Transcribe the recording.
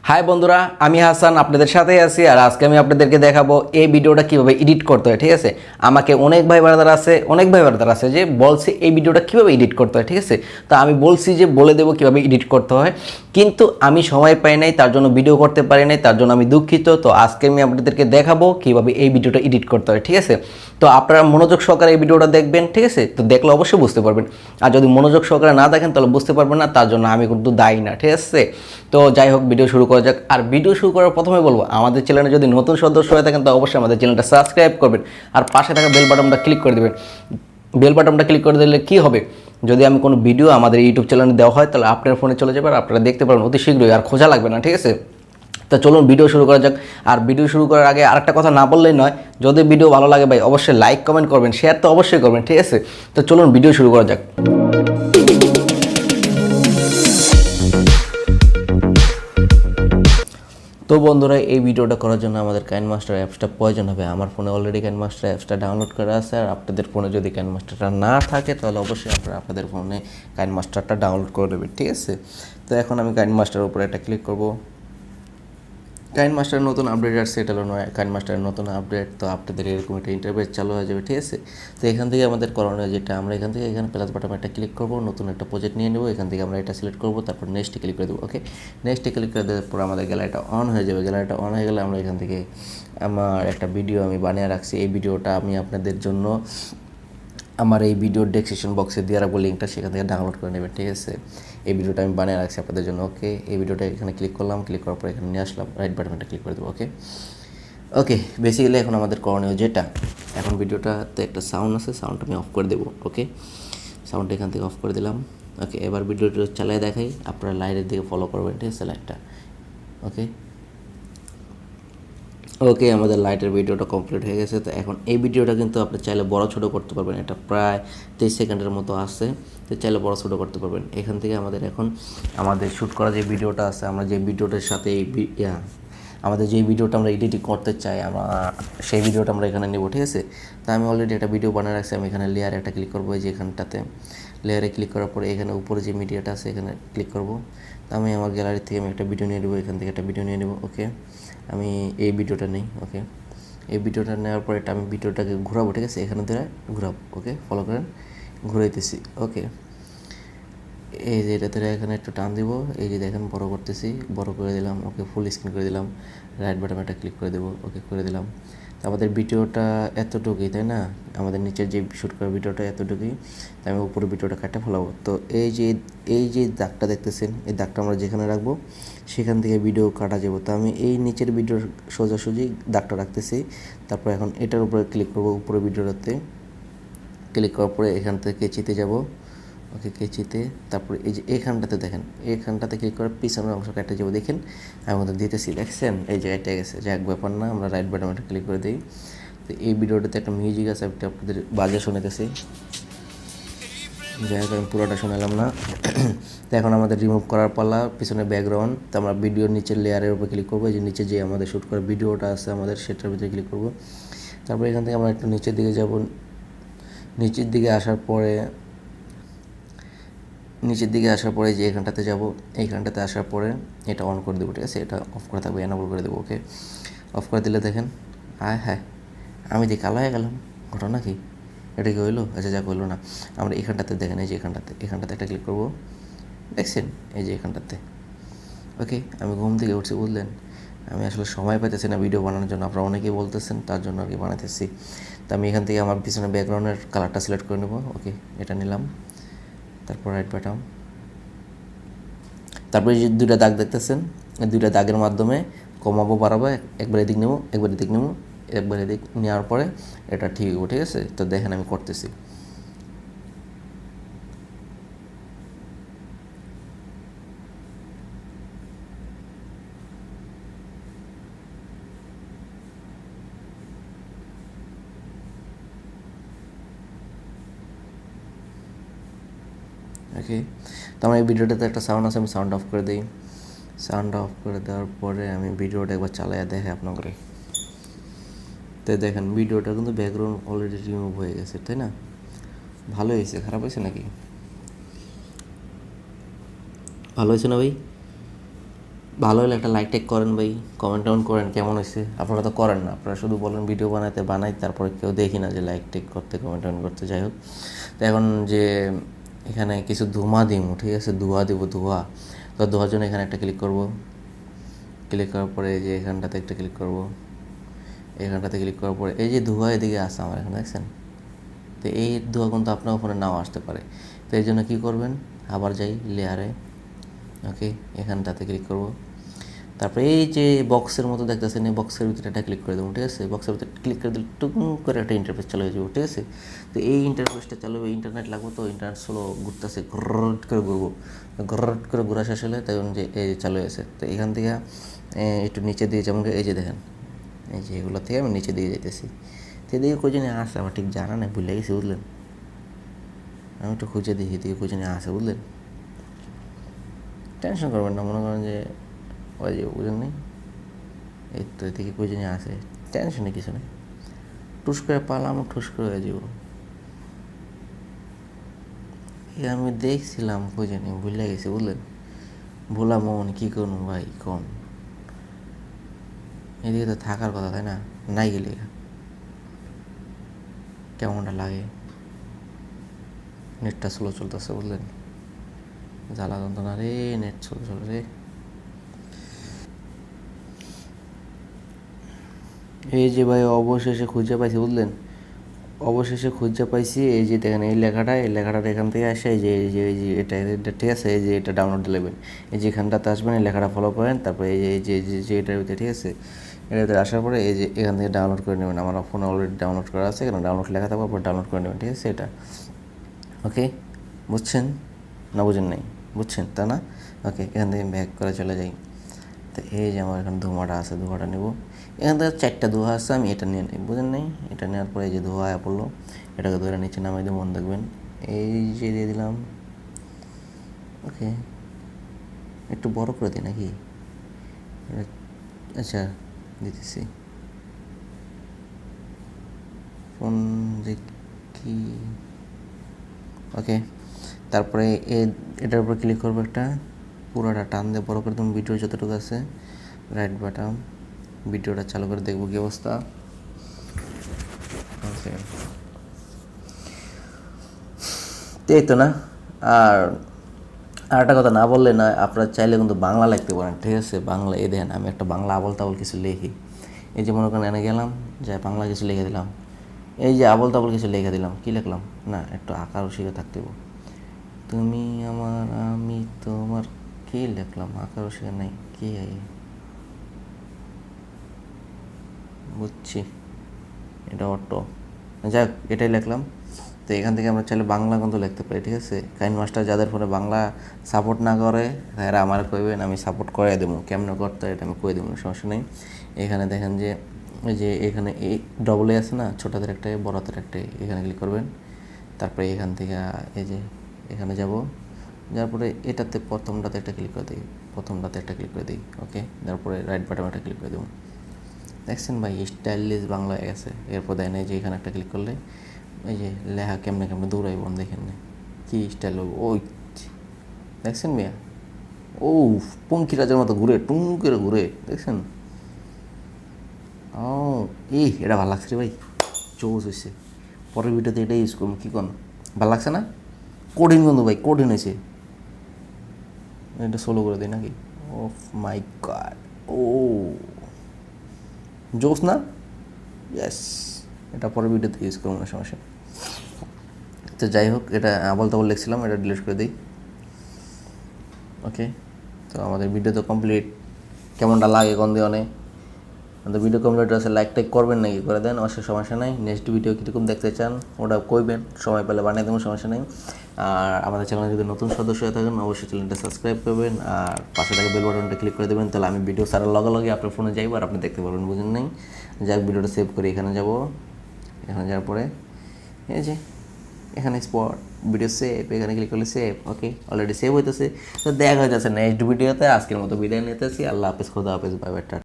High বন্ধুরা, আমি হাসান আপনাদের সাথেই আছি। আর আজকে আমি আপনাদেরকে দেখাবো এই ভিডিওটা কীভাবে এডিট করতে হয়। ঠিক আছে, আমাকে অনেক ভাই ব্রাদার আছে যে বলছে এই ভিডিওটা কীভাবে এডিট করতে হয়। ঠিক আছে, তো আমি বলছি যে বলে দেবো কীভাবে এডিট করতে হয়, কিন্তু আমি সময় পাই নাই, তার জন্য ভিডিও করতে পারি নাই, তার জন্য আমি দুঃখিত। তো আজকে আমি আপনাদেরকে দেখাবো কীভাবে এই ভিডিওটা এডিট করতে হয়। ঠিক আছে, তো আপনারা মনোযোগ সহকারে এই ভিডিওটা দেখবেন। ঠিক আছে, তো দেখলে অবশ্যই বুঝতে পারবেন, আর যদি মনোযোগ সহকারে না দেখেন তাহলে বুঝতে পারবেন না, তার জন্য আমি কিন্তু দায়ী না। ঠিক আছে, তো যাই হোক, ভিডিও শুরু করা যাক। আর ভিডিও শুরু করার প্রথমে বলবো, আমাদের চ্যানেলে যদি নতুন সদস্য হয়ে থাকেন তো অবশ্যই আমাদের চ্যানেলটা সাবস্ক্রাইব করবেন, আর পাশে থাকা বেল বাটনটা ক্লিক করে দেবেন। বেল বাটনটা ক্লিক করে দিলে কী হবে, যদি আমি কোনো ভিডিও আমাদের ইউটিউব চ্যানেলে দেওয়া হয় তাহলে আপনার ফোনে চলে যাবে আর আপনারা দেখতে পারবেন অতি শীঘ্রই, আর খোঁজা লাগবে না। ঠিক আছে, তো চলুন ভিডিও শুরু করা যাক। আর ভিডিও শুরু করার আগে আরেকটা কথা না বললেই নয়, যদি ভিডিও ভালো লাগে ভাই অবশ্যই লাইক কমেন্ট করবেন, শেয়ার তো অবশ্যই করবেন। ঠিক আছে, তো চলুন ভিডিও শুরু করা যাক। তো বন্ধুরা, এই ভিডিওটা করার জন্য আমাদের কাইনমাস্টার অ্যাপসটা প্রয়োজন হবে। আমার ফোনে অলরেডি কাইনমাস্টার অ্যাপসটা ডাউনলোড করা আছে, আর আপনাদের ফোনে যদি কাইনমাস্টারটা না থাকে তাহলে অবশ্যই আপনারা আপনাদের ফোনে কাইনমাস্টারটা ডাউনলোড করে দেবেন। ঠিক আছে, তো এখন আমি কাইনমাস্টারের উপরে একটা ক্লিক করব। কাইনমাস্টারের নতুন আপডেট আর সেট হলো নয়, কাইনমাস্টারের নতুন আপডেট, তো আপনাদের এরকম একটা ইন্টারফেস চালু হয়ে যাবে। ঠিক আছে, তো এখান থেকে আমাদের করণীয় যেটা, আমরা এখান থেকে এখানে প্লাস বাটনে একটা ক্লিক করব, নতুন একটা প্রজেক্ট নিয়ে নেব, এখান থেকে আমরা এটা সিলেক্ট করব, তারপর নেক্সটে ক্লিক করে দেবো। ওকে, নেক্সটে ক্লিক করে দেওয়ার পর আমাদের গ্যালারিটা অন হয়ে যাবে। গ্যালারিটা অন হয়ে গেলে আমরা এখান থেকে আমার একটা ভিডিও আমি বানিয়ে রাখছি, এই ভিডিওটা আমি আপনাদের জন্য আমার এই ভিডিওর ডেসক্রিপশন বক্সে দিয়ে রাখবো লিঙ্কটা, সেখান থেকে ডাউনলোড করে নেবেন। ঠিক আছে, এই ভিডিওটা আমি বানিয়ে রাখছি আপনাদের জন্য। ওকে, এই ভিডিওটা এখানে ক্লিক করলাম, ক্লিক করার পর এখানে নিয়ে আসলাম, রাইট বাটনটা ক্লিক করে দেবো। ওকে ওকে বেসিক্যালি এখন আমাদের করণীয় যেটা, এখন ভিডিওটাতে একটা সাউন্ড আছে, সাউন্ডটা আমি অফ করে দেবো। ওকে, সাউন্ডটা এখান থেকে অফ করে দিলাম। ওকে, এবার ভিডিওটা চালিয়ে দেখাই, আপনারা লাইনের দিকে ফলো করবেন। ঠিক আছে, লাইটটা ওকে ওকে আমাদের লাইটের ভিডিওটা কমপ্লিট হয়ে গেছে। তো এখন এই ভিডিওটা কিন্তু আপনি চাইলে বড় ছোটো করতে পারবেন, এটা প্রায় 23 সেকেন্ডের মতো আসছে, তো চাইলে বড় ছোটো করতে পারবেন। এখান থেকে আমাদের শ্যুট করা যে ভিডিওটা আছে, আমরা যে ভিডিওটার সাথে আমাদের যে ভিডিওটা আমরা এডিটিং করতে চাই, আমরা সেই ভিডিওটা আমরা এখানে নেব। ঠিক আছে, তো আমি অলরেডি একটা ভিডিও বানিয়ে রাখছি, আমি এখানে লেয়ারে একটা ক্লিক করবো, এই যে এখানটাতে লেয়ারে ক্লিক করার পরে এখানে উপরে যে মিডিয়াটা আছে এখানে ক্লিক করব। তো আমি আমার গ্যালারি থেকে আমি একটা ভিডিও নিয়ে নেবো, এখান থেকে একটা ভিডিও নিয়ে নেব। ওকে, আমি এই ভিডিওটা নেই। ওকে, এই ভিডিওটা নেওয়ার পরে এটা আমি ভিডিওটাকে ঘোরাবো। ঠিক আছে, এখানে ধরে ঘোরাবো। ওকে, ফলো করেন, ঘুরাইতেছি। ওকে, এই যে এটা ধরে এখানে একটু টান দিব, এই যে দেখেন বড় করতেছি, বড় করে দিলাম। ওকে, ফুল স্ক্রিন করে দিলাম, রাইট বাটনে একটা ক্লিক করে দেবো। ওকে, করে দিলাম। তো আমাদের ভিডিওটা এতটুকুই, তাই না? আমাদের নিচের যে শ্যুট করা ভিডিওটা এতটুকুই, তাই আমি উপরে ভিডিওটা কাটে ফেলাবো। তো এই যে দাগটা দেখতেছেন, এই দাগটা আমরা যেখানে রাখবো সেখান থেকে ভিডিও কাটা যাবো। তো আমি এই নিচের ভিডিওর সোজাসুজি দাগটা রাখতেছি, তারপর এখন এটার উপরে ক্লিক করবো, উপরে ভিডিওটাতে ক্লিক করার পরে এখান থেকে কেচিতে যাব। ওকে, কেচিতে তারপরে এই যে এখানটাতে দেখেন, এখানটাতে ক্লিক করে পিছনের অংশ কেটে যাবো। দেখেন আমি আমাদের দিতেছি, দেখছেন এই যে এটা গেছে, যাক ব্যাপার না, আমরা রাইট বাটনে ক্লিক করে দিই। তো এই ভিডিওটাতে একটা মিউজিক আছে, একটা আপনাদের বাজে শুনেতেছি, যাই হোক আমি পুরোটা শোনালাম না। তো এখন আমাদের রিমুভ করার পালা, পিছনে ব্যাকগ্রাউন্ড। তো আমরা ভিডিওর নিচের লেয়ারের উপর ক্লিক করবো, এই যে নিচে যে আমাদের শ্যুট করা ভিডিওটা আছে আমাদের, সেটার ভিতরে ক্লিক করবো। তারপরে এখান থেকে আমরা একটু নিচের দিকে যাব, নিচের দিকে আসার পরে যে এখানটাতে যাব, এইখানটাতে আসার পরে এটা অন করে দেবো। ঠিক আছে, এটা অফ করে থাকবে, এনাবল করে দেবো। ওকে, অফ করে দিলে দেখেন, হ্যাঁ আমি দিয়ে কালো হয়ে গেলাম, ঘটনা কি, এটা কি হইলো? আচ্ছা, যাক হইলো না। আমরা এখানটাতে দেখেন, এই যে এখানটাতে একটা ক্লিক করবো, দেখছেন এই যে এখানটাতে। ওকে, আমি ঘুম থেকে উঠছি, বুঝলেন, আমি আসলে সময় পাইতেছি না ভিডিও বানানোর জন্য, আপনারা অনেকেই বলতেছেন, তার জন্য আর কি বানাইতেছি। তো আমি এখান থেকে আমার পিছনে ব্যাকগ্রাউন্ডের কালারটা সিলেক্ট করে নেবো। ওকে, এটা নিলাম, তারপর রাইট বাটন, তারপরে যে দুইটা দাগ দেখতেছেন, এই দুইটা দাগের মাধ্যমে কমাবো বাড়াবো, একবার এদিক নেবো, একবার এদিক নেবো, একবার এদিক নেওয়ার পরে এটা ঠিক হবো। ঠিক আছে, তো দেখেন আমি করতেছি। ওকে, তো আমার এই ভিডিওটাতে একটা সাউন্ড আছে, আমি সাউন্ড অফ করে দিই। সাউন্ড অফ করে দেওয়ার পরে আমি ভিডিওটা একবার চালাইয়া দেখে আপনাকে। তো দেখেন ভিডিওটা কিন্তু ব্যাকগ্রাউন্ড অলরেডি রিমুভ হয়ে গেছে, তাই না? ভালো হয়েছে, খারাপ হয়েছে নাকি? ভালো হয়েছে না ভাই? ভালো হলে একটা লাইক টেক করেন ভাই, কমেন্ট টমেন্ট করেন কেমন হয়েছে। আপনারা তো করেন না, আপনারা শুধু বলেন ভিডিও বানাই, তারপরে কেউ দেখি না যে লাইক টেক করতে, কমেন্ট টমেন্ট করতে। যাই হোক, তো এখন যে এখানে কিছু ধোঁয়া দিব, ঠিক আছে, ধোঁয়া দিব, ধোঁয়া। তো ধোঁয়ার জন্য এখানে একটা ক্লিক করব, ক্লিক করার পরে এই যে এখানটাতে একটা ক্লিক করব, এখানটাতে ক্লিক করার পরে এই যে ধোঁয়া এদিকে আসে আমার এখানে, দেখছেন? তো এই ধোঁয়া কিন্তু আপনার ফোনে নাও আসতে পারে। তো এই জন্য কী করবেন, আবার যাই লেয়ারে, ওকে, এখানটাতে ক্লিক করব। তারপরে এই যে বক্সের মতো দেখতেছেন, এই বক্সের ভিতরে একটা ক্লিক করে দেবো, ঠিক আছে? বক্সের ভিতরে ক্লিক করে দিলে টুকুন করে একটা ইন্টারফেস চালু হয়ে যাবে, ঠিক আছে? তো এই ইন্টারফেসটা চালু হবে, ইন্টারনেট লাগবে, তো ইন্টারনেট স্লো ঘুরতেছে, ঘরট করে ঘুরবো, ঘরট করে ঘোরা শেষ হলে তখন যে এই চালু হয়েছে। তো এখান থেকে একটু নিচে দিয়ে, যেমন এই যে দেখেন, এই যে এগুলো থেকে আমি নিচে দিয়ে যেতেছি। তো এদিকে কই জানি আসে, আমার ঠিক জানা নেই, ভুলে গেছি, বুঝলেন? আমি একটু খুঁজে দেখি এদিকে কই জানি আসে, বুঝলেন? টেনশন করবেন না, মনে করেন যে ওই যে বুঝলেন নেই, এই তো এদিকে কই জানি আসে, টেনশনে কিছু নেই, টুস করে পালাম, ঠুস করে হয়ে যাব। আমি দেখছিলাম কই জানি, ভুলে গেছি, বুঝলেন? ভোলা মন কী করুন ভাই, কন এদিকে তো থাকার কথা, তাই না? নাই গেলে কেমনটা লাগে, নেটটা স্লো চলতেছে, বুঝলেন? জ্বালা যন্ত্রণা রে, নেট স্লো চলে রে। এই যে ভাই অবশেষে খুঁজে পাইছি, বুঝলেন? অবশেষে খুঁজে পাইছি। এই যে দেখেন এই লেখাটা, এই লেখাটার এখান থেকে আসে, এই যে এটা ঠিক আছে, এই যে এটা ডাউনলোড দিলেবেন, এই যে এখানটাতে আসবেন, এই লেখাটা ফলো করেন, তারপরে এই যে এটার ভিতরে, ঠিক আছে, এটার ভিতরে আসার পরে এই যে এখান থেকে ডাউনলোড করে নেবেন। আমার ফোনে অলরেডি ডাউনলোড করা আছে, এখানে ডাউনলোড লেখা থাকবে, পর ডাউনলোড করে নেবেন, ঠিক আছে? এটা ওকে, বুঝছেন না? বুঝেন নাই? বুঝছেন তা না? ওকে, এখান থেকে ব্যাক করে চলে যাই। তো এই যে আমার এখানে ধোঁয়াটা আছে, ধোঁয়াটা নেব। এখান থেকে 4টা ধোঁয়া আছে, আমি এটা নিয়ে নিই, বুঝেন নাই? এটা নেওয়ার পরে এই যে ধোঁয়া পড়লো, এটাকে ধরে নিচে নামাই দিয়ে মন দেখবেন, এই যে দিয়ে দিলাম। ওকে, একটু বড় করে দিই নাকি? আচ্ছা, দিতেছি। ফোন দেখি, ওকে। তারপরে এটার উপর ক্লিক করবো, একটা পুরোটা টান দিয়ে বড় করে দেবো, ভিডিও যতটুকু আছে, রাইট বাটন, ভিডিওটা চালু করে দেখবো কী অবস্থা। ওকে, এই তো না। আর একটা কথা না বললে না, আপনারা চাইলে কিন্তু বাংলা লিখতে পারেন, ঠিক আছে? বাংলা, এই দেখেন আমি একটা বাংলা আবল তাবল কিছু লিখি, এই যে মনে করেন এনে গেলাম, যে বাংলা কিছু লিখে দিলাম, এই যে আবল তাবল কিছু লিখে দিলাম, কী লিখলাম না, একটু আকার শিখে থাকতে হবে। তুমি আমার, আমি তোমার, কী লিখলাম, আকার শিখে নাই, কী বুঝছি, এটা অটো, যাক এটাই লিখলাম। তো এখান থেকে আমরা চাইলে বাংলা কিন্তু লিখতে পারি, ঠিক আছে? কাইনমাস্টার যাদের ফোনে বাংলা সাপোর্ট না করে তারা আমার কইবেন, আমি সাপোর্ট করে দেবো, কেমন করতে হয় এটা আমি কই দেবো, সমস্যা নেই। এখানে দেখেন যে এই যে এখানে এই ডবল এ আছে না, ছোটাদের একটা বড় হাতের একটা, এখানে ক্লিক করবেন। তারপরে এখান থেকে এই যে এখানে যাব, যার পরে এটাতে প্রথমটাতে একটা ক্লিক করে দিই, প্রথমটাতে একটা ক্লিক করে দিই, ওকে। তারপরে রাইট বাটনে একটা ক্লিক করে দেবো, দেখছেন ভাই স্টাইলিশ বাংলা হয়ে গেছে। এরপর দেন এই যে এখানে একটা ক্লিক করলে এই যে লেখা কেমনে কেমনে দৌড়াইব দেখেন না, কী স্টাইল হবে, ওই দেখছেন মিয়া, ও পঙ্কিরাজের মতো ঘুরে, টুং করে ঘুরে, দেখছেন? ও এটা ভালো লাগছে রে ভাই, চৌস হয়েছে। পরের ভিডিওতে এটাই ইউজ করুন, কী কোন ভালো লাগছে না? কঠিন বন্ধু ভাই, কঠিন হয়েছে। এটা সোলো করে দিই নাকি? ও মাই গড, ও জোস না? ইয়েস, এটা পরের ভিডিওতে ইউজ করবো না, সমস্যা। তো যাই হোক, এটা আবল তাবল লিখছিলাম, এটা ডিলিট করে দিই, ওকে। তো আমাদের ভিডিও তো কমপ্লিট, কেমনটা লাগে কোন দিয়ে অনেক, আমাদের ভিডিও কমপ্লিট আছে, লাইক টাইক করবেন নাকি করে দেন, অবশ্যই সমস্যা নাই। নেক্সট ভিডিও কীরকম দেখতে চান ওটা কইবেন, সময় পেলে বানিয়ে দেবো, সমস্যা নেই। আর আমাদের চ্যানেলে যদি নতুন সদস্য হয়ে থাকেন অবশ্যই চ্যানেলটা সাবস্ক্রাইব করবেন, আর পাশে থাকা বেল বাটনটা ক্লিক করে দেবেন, তাহলে আমি ভিডিও ছাড়ার লগে লগে আপনার ফোনে যাইব আর আপনি দেখতে পারবেন, বুঝেন নাই? যাক, ভিডিওটা সেভ করে এখানে যাব, এখানে যাওয়ার পরে এই যে এখানে স্পট ভিডিও সেভ, এখানে ক্লিক করলে সেভ, ওকে, অলরেডি সেভ হইতেছে। তো দেখা হইতেছে নেক্সট ভিডিওতে। আজকের মতো বিদায় নিতেছি, আল্লাহ হাফেজ, খোদা হাফেজ, বাই বাই, টাটা।